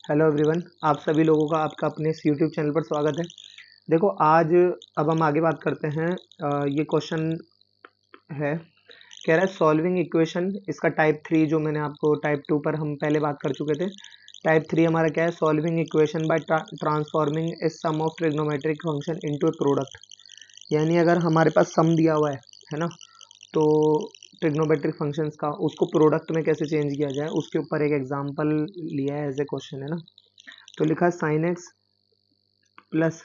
Hello everyone, आप सभी लोगों का आपका अपने इस यूट्यूब चैनल पर स्वागत है। देखो आज अब हम आगे बात करते हैं। ये क्वेश्चन है, कह रहा है सॉल्विंग इक्वेशन, इसका टाइप 3 जो मैंने आपको टाइप 2 पर हम पहले बात कर चुके थे। टाइप 3 हमारा क्या है, solving equation by transforming a sum of trigonometric function into a product. यानी अगर हमारे पास सम दिया हुआ है ना, तो ट्रिग्नोमेट्रिक फंक्शंस का उसको प्रोडक्ट में कैसे चेंज किया जाए, उसके ऊपर एक एग्जांपल लिया है एज ए क्वेश्चन, है ना। तो लिखा है sign X plus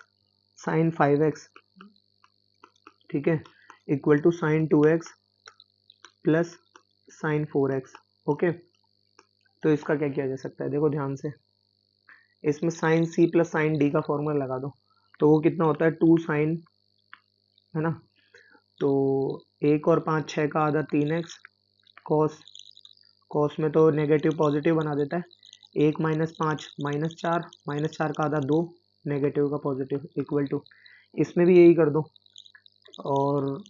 sign 5x, ठीक है, equal to sine 2x plus sine 4x। Okay, तो इसका क्या किया जा सकता है, देखो ध्यान से। इसमें sine C plus sine D का फॉर्मूला लगा दो, तो वो कितना होता है 2 साइन, है ना। तो 1 और 5 6 का आधा 3x, कॉस, कॉस में तो नेगेटिव पॉजिटिव बना देता है। 1 - 5 -4, -4 का आधा 2, नेगेटिव का पॉजिटिव, इक्वल टू, इसमें भी यही कर दो। और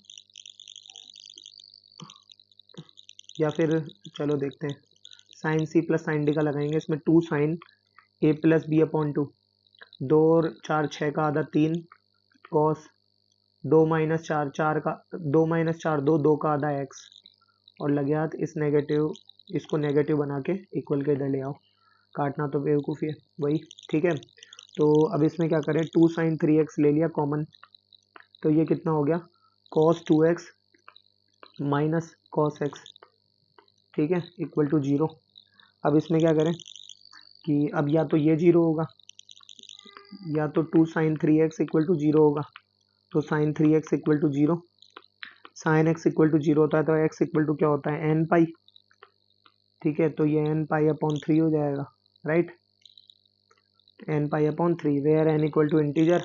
या फिर चलो देखते हैं, sine C plus sine D का लगाएंगे। इसमें 2 sine A plus B upon 2, 2 और 4 6 का आधा 3, कॉस 2 - 4 4 का 2 - 4 2, 2 का आधा एक्स, और लगे हाथ इस नेगेटिव, इसको नेगेटिव बना के इक्वल के इधर ले आओ। काटना तो बेवकूफ़ी है वही, ठीक है। तो अब इसमें क्या करें, 2 साइन 3x ले लिया कॉमन, तो ये कितना हो गया, cos 2x minus cos x, ठीक है, इक्वल टू 0। अब इसमें क्या करें कि अब या तो ये 0 होगा, या तो 2 साइन 3x इक्वल टू 0 होगा। तो sine 3x equal to 0, sine x equal to 0 होता है, तो x इक्वल टू क्या होता है, n पाई, ठीक है। तो ये n पाई अपॉन 3 हो जाएगा, right, n pi upon 3, where n equal to integer.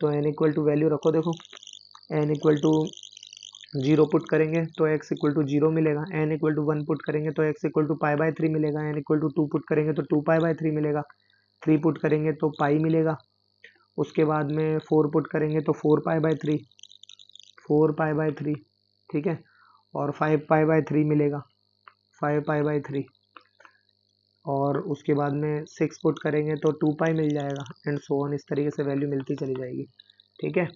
तो n इक्वल टू वैल्यू रखो, देखो n इक्वल टू 0 पुट करेंगे तो x इक्वल टू 0 मिलेगा, n इक्वल टू 1 पुट करेंगे तो x इक्वल टू पाई/3 मिलेगा, n इक्वल टू 2 पुट करेंगे तो 2 पाई/3 मिलेगा, 3 पुट करेंगे तो पाई मिलेगा, उसके बाद में 4 पुट करेंगे तो 4 पाई/3, 4 पाई/3, ठीक है, और 5 पाई/3 मिलेगा, 5 पाई/3, और उसके बाद में 6 पुट करेंगे तो 2 पाई मिल जाएगा, एंड सो ऑन, इस तरीके से वैल्यू मिलती चली जाएगी, ठीक है।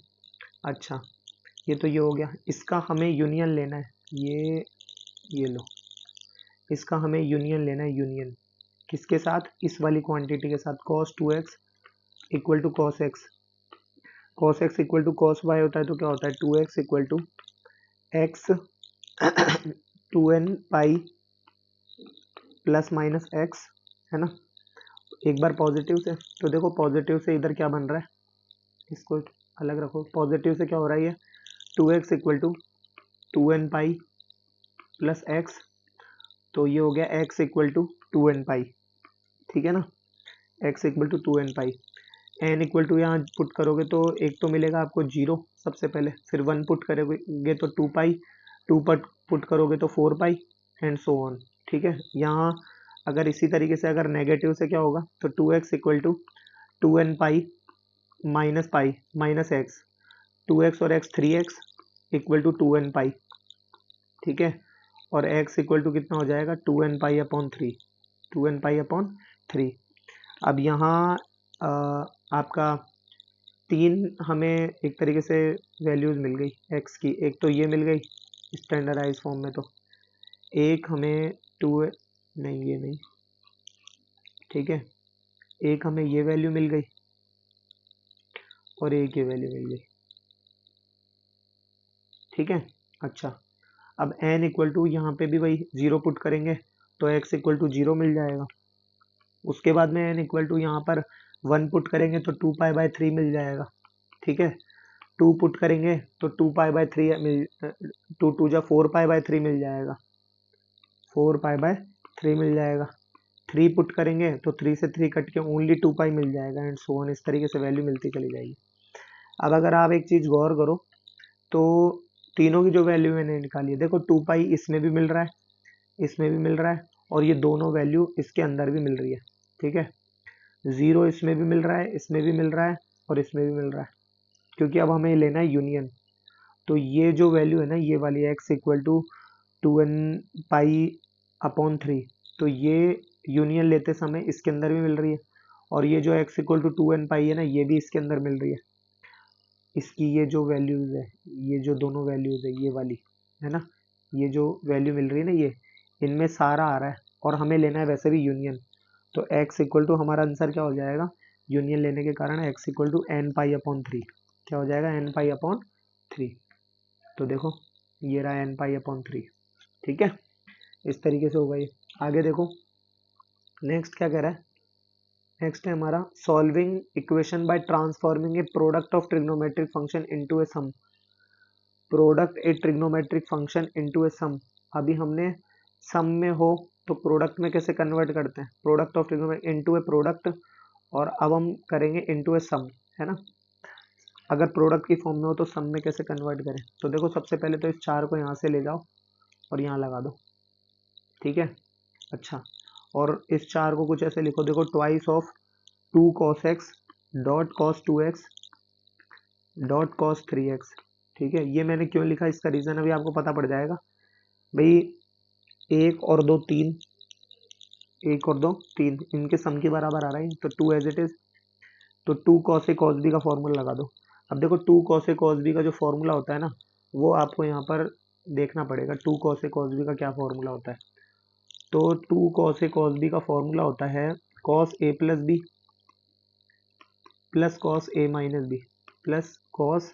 अच्छा, ये तो ये हो गया। इसका हमें यूनियन लेना है, ये लो, इसका हमें यूनियन लेना है, यूनियन किसके साथ, इस वाली क्वांटिटी के साथ, cos 2x equal to cos x, cos x equal to cos y होता है, तो क्या होता है 2x equal to x 2n pi plus minus x, है ना। एक बार पॉजिटिव से, तो देखो पॉजिटिव से इधर क्या बन रहा है, इसको अलग रखो, पॉजिटिव से क्या हो रहा है, ये 2x equal to 2n pi plus x, तो ये हो गया x इक्वल टू 2n पाई, ठीक है ना, x equal to 2n pi. n equal to यहाँ पुट करोगे तो एक तो मिलेगा आपको 0 सबसे पहले, फिर 1 पुट करोगे तो 2 पाई, 2 पुट करोगे तो 4 पाई, एंड सो ऑन, ठीक है। यहाँ अगर इसी तरीके से अगर नेगेटिव से क्या होगा, तो 2x equal to 2n pi minus X, 2x और x 3x equal to 2n पाई, ठीक है, और x इक्वल टू कितना हो जाएगा 2n pi upon 3, 2n pi upon 3। अब यहाँ आपका 3 हमें एक तरीके से वैल्यूज़ मिल गई x की, एक तो ये मिल गई स्टैंडर्डाइज फॉर्म में, तो एक हमें 2, नहीं ये नहीं, ठीक है, एक हमें ये वैल्यू मिल गई और एक ये वैल्यू मिल गई, ठीक है। अच्छा, अब n इक्वल टू यहाँ पे भी वही 0 पुट करेंगे तो x इक्वल टू 0 मिल जाएगा, उसके बाद में n इक्वल टू यहाँ पर 1 पुट करेंगे तो 2 पाई/3 मिल जाएगा, ठीक है। 2 पुट करेंगे तो 2 पाई/3 मिल, 2 2 जा 4 पाई/3 मिल जाएगा, 4 पाई/3 मिल जाएगा। 3 पुट करेंगे तो 3 से 3 कट के ओनली 2 पाई मिल जाएगा, एंड सो ऑन, इस तरीके से वैल्यू मिलती चली जाएगी। अब अगर आप एक चीज़ गौर करो, तो तीनों की जो वैल्यू मैंने निकाली है, देखो 2 पाई इसमें भी मिल रहा है, इसमें भी मिल रहा है, और ये दोनों वैल्यू इसके अंदर भी मिल रही है, ठीक है। 0 इसमें भी मिल रहा है, इसमें भी मिल रहा है, और इसमें भी मिल रहा है, क्योंकि अब हमें लेना है यूनियन। तो ये जो वैल्यू है ना, ये वाली x equal to 2n pi upon 3, तो ये यूनियन लेते समय इसके अंदर भी मिल रही है, और ये जो x इक्वल टू 2n पाई है ना, ये भी इसके अंदर मिल रही है। इसकी ये जो वैल्यूज है, ये जो दोनों वैल्यूज है, ये वाली है ना, ये जो वैल्यू मिल रही है ना, ये इनमें सारा आ रहा है और हमें लेना है वैसे भी यूनियन। तो x इक्वल टू हमारा आंसर क्या हो जाएगा, यूनियन लेने के कारण x equal to N pi upon 3। क्या हो जाएगा, एन पाई अपॉन 3। तो देखो ये रहा एन पाई अपॉन 3। ठीक है, इस तरीके से होगा ये। आगे देखो नेक्स्ट क्या कह रहा है। नेक्स्ट है हमारा solving equation by transforming a product of trigonometric function into a sum. Product a trigonometric function into a sum. अभी हमने सम में हो तो प्रोडक्ट में कैसे कन्वर्ट करते हैं, product of trigonometric into a product, और अब हम करेंगे इनटू ए सम, है ना। अगर प्रोडक्ट की फॉर्म में हो तो सम में कैसे कन्वर्ट करें। तो देखो सबसे पहले तो इस 4 को यहाँ से ले जाओ और यहाँ लगा दो। ठीक है, अच्छा, और इस 4 को कुछ ऐसे लिखो, देखो twice of 2 cos x dot cos 2x dot cos 3x। ठीक है, ये मैंने क्यों लिखा, इसका रीज़न अभी आपको पता पड़ जाएगा। भाई 1 और 2 3, 1 और 2 3, इनके सम के बराबर आ रहा है, तो 2 एज इट इज। तो 2 cos a cos b का फॉर्मूला लगा दो। अब देखो 2 cos a cos b का जो फॉर्मूला होता है ना, वो आपको यहाँ पर देखना पड़ेगा। 2 cos a cos b का क्या फॉर्मूला होता है। तो 2 cos a cos b का फॉर्मूला होता है cos a plus B plus cos a minus B plus cos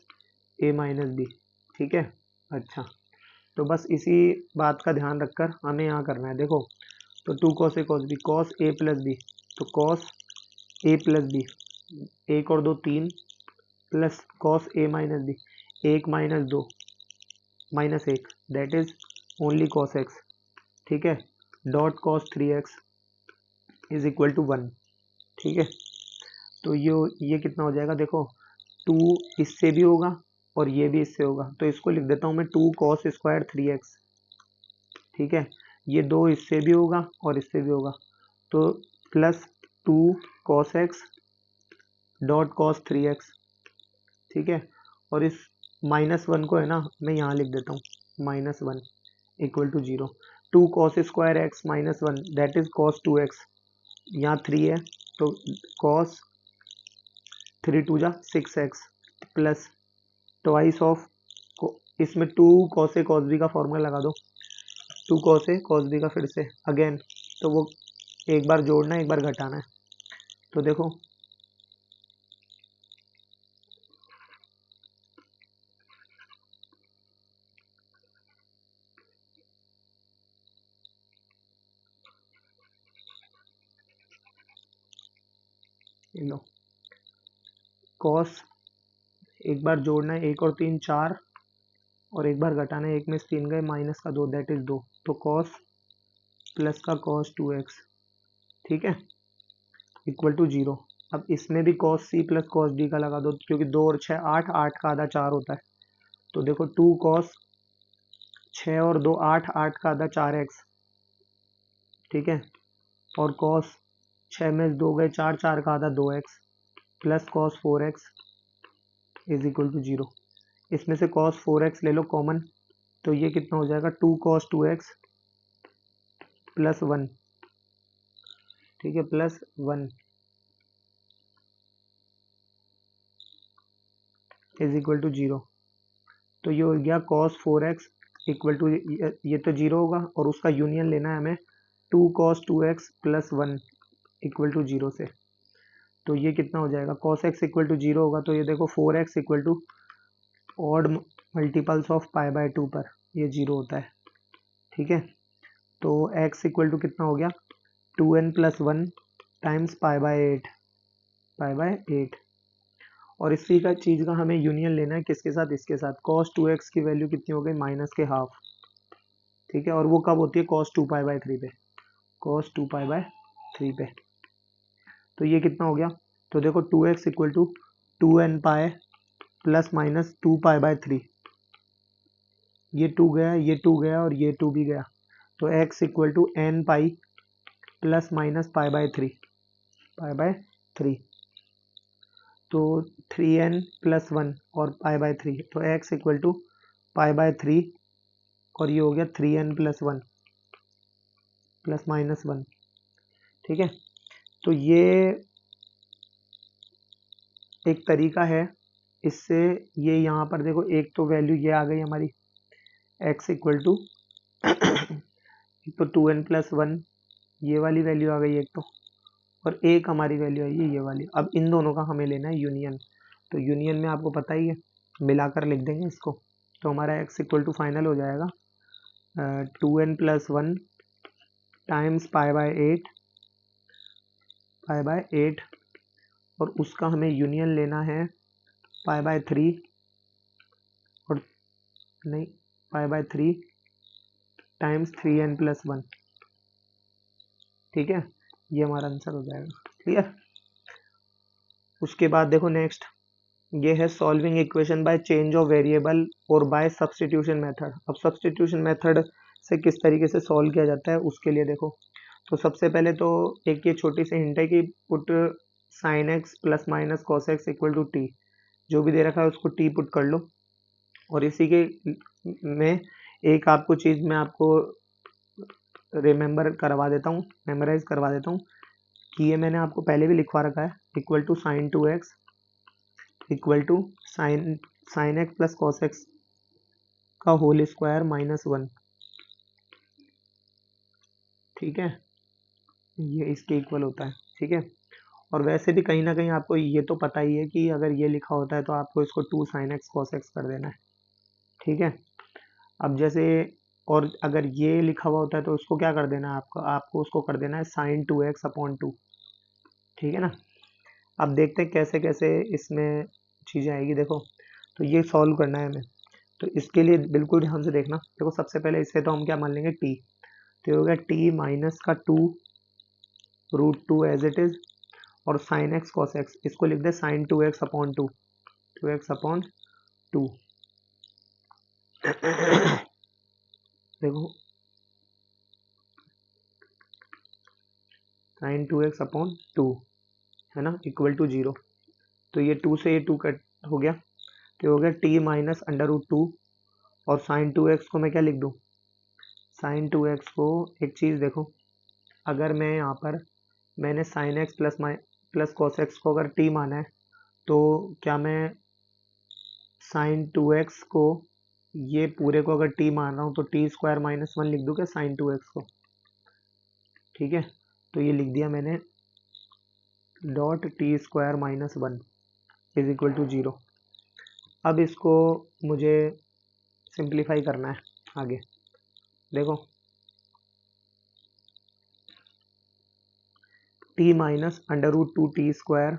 a minus B. ठीक है, अच्छा, तो बस इसी बात का ध्यान रखकर हमें यहाँ करना है। देखो तो 2 cos a cos b cos a plus B, तो cos a प्लस बी, 1 और 2 3 plus cos a minus B, 1 minus 2 minus 1, that is only cos x। ठीक है, dot cos 3x is equal to 1। ठीक है, तो ये कितना हो जाएगा, देखो 2 इससे भी होगा और ये भी इससे होगा, तो इसको लिख देता हूँ मैं 2 cos स्क्वायर 3x। ठीक है, ये 2 इससे भी होगा और इससे भी होगा, तो plus 2 cos x dot cos 3x। ठीक है, और इस -1 को है ना मैं यहाँ लिख देता हूँ, -1 equal to 0। 2 cos square x -1 that is cos 2x। यहाँ 3 है तो cos 3 2 जा 6x प्लस ट्वाइस ऑफ, इसमें 2 cos a cos b का फॉर्मूला लगा दो। 2 cos a cos b का फिर से अगेन, तो वो एक बार जोड़ना है एक बार घटाना है। तो देखो लो, cos एक बार जोड़ना है, 1 और 3 4, और एक बार घटाना है, 1 में से 3 गए, माइनस का 2 दैट इज 2, तो cos प्लस का cos 2x। ठीक है, इक्वल टू 0। अब इसमें भी cos c plus cos d का लगा दो, क्योंकि 2 और 6 8, 8 का आधा 4 होता है। तो देखो 2 cos 6 और 2 8, 8 का आधा 4x। ठीक है, और cos 6 में 2 गए 4, 4 का आधा 2x plus cos 4x is equal to 0। इसमें से cos 4x ले लो कॉमन, तो ये कितना हो जाएगा 2 cos 2x प्लस 1। ठीक है, प्लस 1 इज इक्वल टू 0। तो ये हो गया cos 4x इक्वल टू, ये तो 0 होगा और उसका यूनियन लेना है हमें 2 cos 2x plus 1 equal to 0 से। तो ये कितना हो जाएगा, cos x इक्वल टू 0 होगा, तो ये देखो 4x equal to odd multiples of pi by 2 पर ये 0 होता है। ठीक है, तो x इक्वल टू कितना हो गया 2n plus 1 times pi by 8, pi by 8। और इसी का चीज़ का हमें यूनियन लेना है किसके साथ, इसके साथ। cos 2x की वैल्यू कितनी हो गई, माइनस के हाफ। ठीक है, और वो कब होती है, cos 2 पाई बाय 3 पे, cos 2 पाई बाय 3 पे। तो ये कितना हो गया, तो देखो 2x equal to 2n pi plus minus 2 pi by 3। ये 2 गया, ये 2 गया और ये 2 भी गया, तो x equal to n pi plus minus pi by 3, pi by 3। तो 3n प्लस 1 और पाई बाय 3, तो x equal to pi by 3, और ये हो गया 3n प्लस 1 प्लस माइनस 1। ठीक है, तो ये एक तरीका है इससे, ये यहाँ पर देखो एक तो वैल्यू ये आ गई हमारी x इक्वल टू एक तो 2n+1 ये वाली वैल्यू आ गई एक तो, और एक हमारी वैल्यू आई है ये वाली। अब इन दोनों का हमें लेना है यूनियन। तो यूनियन में आपको पता ही है, मिलाकर लिख देंगे इसको। तो हमारा x इक्वल टू फाइनल हो जाएगा 2n+1 टाइम्स पाई बाय 8 और उसका हमें यूनियन लेना है पाई बाय 3 और नहीं पाई बाय 3 टाइम्स 3n+1। ठीक है, ये हमारा आंसर हो जाएगा। क्लियर। उसके बाद देखो नेक्स्ट, ये है solving equation by change of variable और बाय सब्स्टिट्यूशन मेथड। अब सब्स्टिट्यूशन मेथड से किस तरीके से सॉल्व किया जाता है उसके लिए देखो, तो सबसे पहले तो एक ये छोटी सी हिंट है कि put sine X plus minus cos x equal to T, जो भी दे रखा है उसको टी पुट कर लो। और इसी के में एक आपको चीज़ मैं आपको रिमेंबर करवा देता हूँ, मेमोराइज करवा देता हूँ कि ये मैंने आपको पहले भी लिखवा रखा है, equal to sine 2x equal to sine X plus cos X का होल स्क्वायर -1। ठीक है, ये इसके इक्वल होता है। ठीक है, और वैसे भी कहीं ना कहीं आपको ये तो पता ही है कि अगर ये लिखा होता है तो आपको इसको 2 साइन एक्स कॉस एक्स कर देना है। ठीक है, अब जैसे और अगर ये लिखा हुआ होता है तो उसको क्या कर देना है आपको उसको कर देना है साइन 2x/2। ठीक है ना। अब देखते हैं कैसे कैसे इसमें चीज़ें आएगी। देखो, तो ये सॉल्व करना है हमें, तो इसके लिए बिल्कुल ध्यान से देखना। देखो सबसे पहले इसे तो हम क्या मान लेंगे टी, तो हो गया टी माइनस का 2√2 एज इट इज, और साइन एक्स कॉस एक्स इसको लिख दे साइन 2x/2, 2x/2। देखो साइन 2x/2 है ना, इक्वल टू 0। तो ये 2 से ये 2 कट हो गया, तो हो गया टी माइनस अंडर रूट 2, और साइन 2x को मैं क्या लिख दूँ, साइन 2x को एक चीज़ देखो, अगर मैं यहाँ पर मैंने sign X plus cos x को अगर टी माना है, तो क्या मैं साइन 2x को ये पूरे को अगर टी मान रहा हूँ तो t² - 1 लिख दूँ क्या साइन 2x को। ठीक है, तो ये लिख दिया मैंने dot t² - 1 is equal to 0। अब इसको मुझे सिंप्लीफाई करना है आगे। देखो t minus under root 2 t²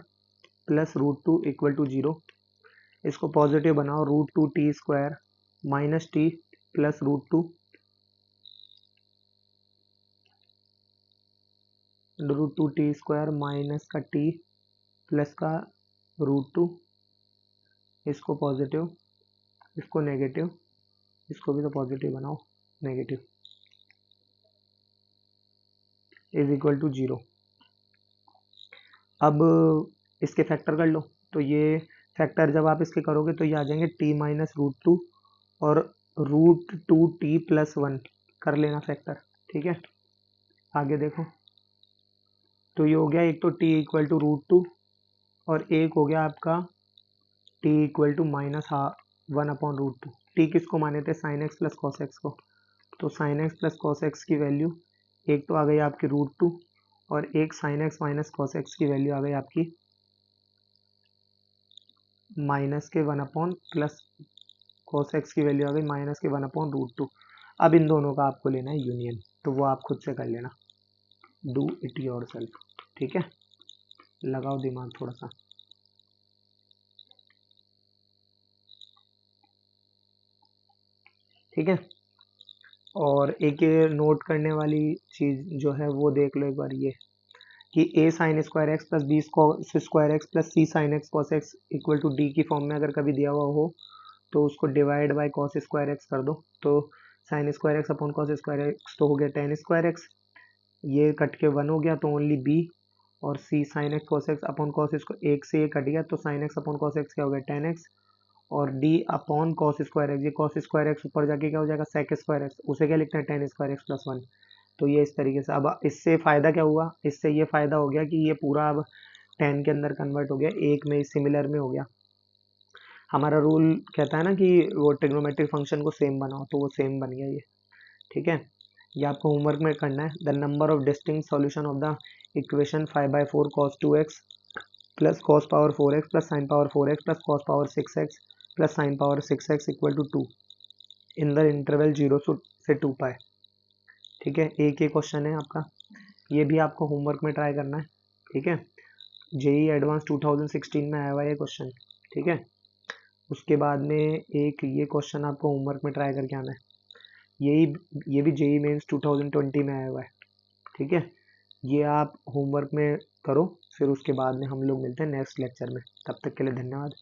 plus √2 equal to 0। इसको पॉजिटिव बनाओ, √2 t² minus T plus √2 √2 t² minus का टी प्लस का √2, इसको पॉजिटिव इसको नेगेटिव, इसको भी तो पॉजिटिव बनाओ, नेगेटिव इज इक्वल टू 0। अब इसके फैक्टर कर लो, तो ये फैक्टर जब आप इसके करोगे तो ये आ जाएंगे t माइनस √2 और √2t+1 कर लेना फैक्टर। ठीक है, आगे देखो, तो ये हो गया एक तो t इक्वल टू √2 और एक हो गया आपका t इक्वल टू -1/√2। टी किसको माने थे, sign X plus cos x को, तो sign X plus cos x की वैल्यू एक तो आ गई आपकी √2 और एक sine x minus cos x की वैल्यू आ गई आपकी -1 प्लस कॉस एक्स की वैल्यू आ गई -1/√2। अब इन दोनों का आपको लेना है यूनियन, तो वो आप खुद से कर लेना, डू इट योर सेल्फ। ठीक है, लगाओ दिमाग थोड़ा सा। ठीक है, और एक ये नोट करने वाली चीज़ जो है वो देख लो एक बार, ये कि a sine square x plus B square x plus C sine x cos x equal to D की फॉर्म में अगर कभी दिया हुआ हो तो उसको divide by cos square x कर दो, तो sine square x upon cos square x तो हो गया टेन स्क्वायर एक्स, ये कट के 1 हो गया तो ओनली बी, और C sine x cos x upon cos इसको एक से ये कट गया तो sine x upon cos x क्या हो गया 10x, और D upon cos square x, ये कॉस स्क्वायर एक्स ऊपर जाके क्या हो जाएगा सेक स्क्वायर एक्स, उसे क्या लिखते हैं 10² x+1। तो ये इस तरीके से, अब इससे फ़ायदा क्या हुआ, इससे ये फ़ायदा हो गया कि ये पूरा अब 10 के अंदर कन्वर्ट हो गया, 1 में सिमिलर में हो गया। हमारा रूल कहता है ना कि वो ट्रिग्नोमेट्रिक फंक्शन को सेम बनाओ, तो वो सेम बन गया ये। ठीक है, ये आपको होमवर्क में करना है। The number of distinct solution of the equation 5/4 cos 2x plus cos power 4x plus sin power 4x plus cos power 6x plus sin power 6x equal to 2 in the interval 0 से 2 पाए। ठीक है, एक ही question है आपका, ये भी आपको होमवर्क में ट्राई करना है। ठीक है, जेई एडवांस 2016 में आया हुआ ये क्वेश्चन। ठीक है, उसके बाद में एक ये क्वेश्चन आपको होमवर्क में ट्राई करके आना है, ये भी जेई मेंस 2020 में आया हुआ है। ठीक है, ये आप होमवर्क में करो, फिर उसके बाद में हम लोग मिलते हैं नेक्स्ट लेक्चर में। तब तक के लिए धन्यवाद।